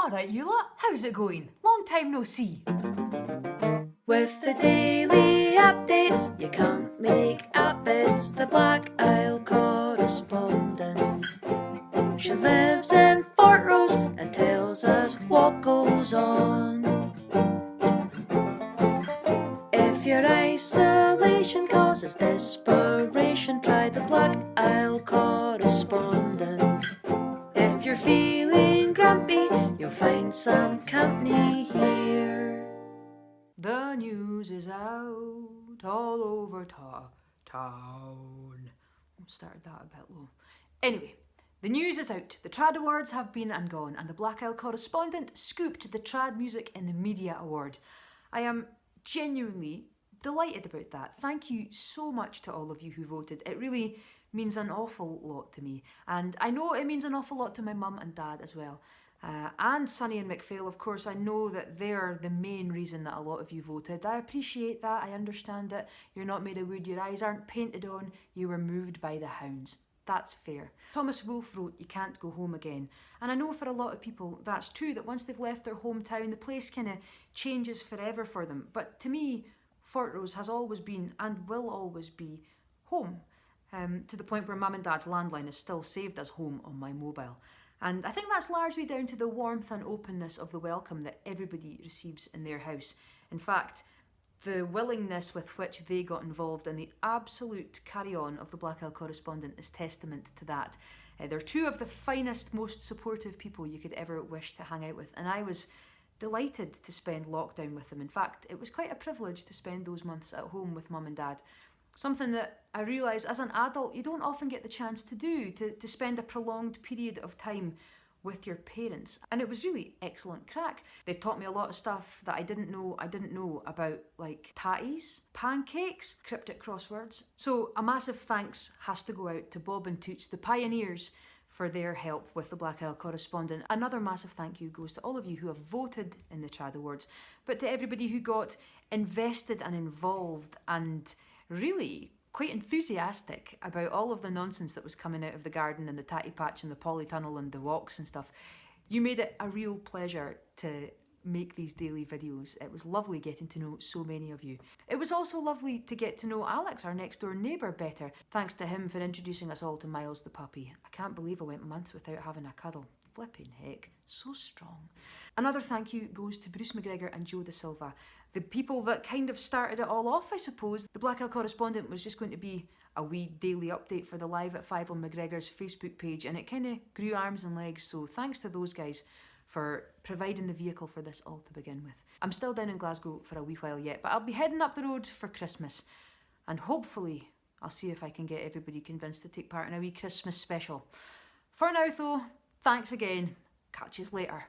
Alright, you lot, how's it going? Long time no see. With the daily updates you can't make up, it's the Black Isle Correspondent. She lives in Fort Rose and tells us what goes on. If your isolation causes desperation, try the Black Isle Correspondent. If you're feeling grumpy, you'll find some company here. The news is out all over town. Started that a bit low. Anyway, the news is out. The Trad Awards have been and gone, and the Black Isle Correspondent scooped the Trad Music in the Media Award. I am genuinely delighted about that. Thank you so much to all of you who voted. It really means an awful lot to me. And I know it means an awful lot to my mum and dad as well. And Sonny and McPhail, of course. I know that they're the main reason that a lot of you voted. I appreciate that. I understand that you're not made of wood, your eyes aren't painted on, you were moved by the hounds. That's fair. Thomas Wolfe wrote, "You can't go home again." And I know for a lot of people that's true, that once they've left their hometown, the place kind of changes forever for them. But to me, Fort Rose has always been and will always be home, to the point where Mum and Dad's landline is still saved as home on my mobile. And I think that's largely down to the warmth and openness of the welcome that everybody receives in their house. In fact, the willingness with which they got involved and the absolute carry-on of the Black Isle Correspondent is testament to that. They're two of the finest, most supportive people you could ever wish to hang out with, and I was delighted to spend lockdown with them. In fact, it was quite a privilege to spend those months at home with Mum and Dad. Something that I realise as an adult you don't often get the chance to do, to spend a prolonged period of time with your parents. And it was really excellent crack. They've taught me a lot of stuff that I didn't know about, like tatties, pancakes, cryptic crosswords. So a massive thanks has to go out to Bob and Toots, the pioneers, for their help with the Black Isle Correspondent. Another massive thank you goes to all of you who have voted in the Trad Awards, but to everybody who got invested and involved and really quite enthusiastic about all of the nonsense that was coming out of the garden and the tatty patch and the polytunnel and the walks and stuff. You made it a real pleasure to make these daily videos. It was lovely getting to know so many of you. It was also lovely to get to know Alex, our next door neighbour, better. Thanks to him for introducing us all to Miles the puppy. I can't believe I went months without having a cuddle. Flipping heck, so strong. Another thank you goes to Bruce McGregor and Joe Da Silva, the people that kind of started it all off, I suppose. The Black Isle Correspondent was just going to be a wee daily update for the Live at 5 on McGregor's Facebook page, and it kind of grew arms and legs, so thanks to those guys for providing the vehicle for this all to begin with. I'm still down in Glasgow for a wee while yet, but I'll be heading up the road for Christmas, and hopefully I'll see if I can get everybody convinced to take part in a wee Christmas special. For now though, thanks again. Catch yous later.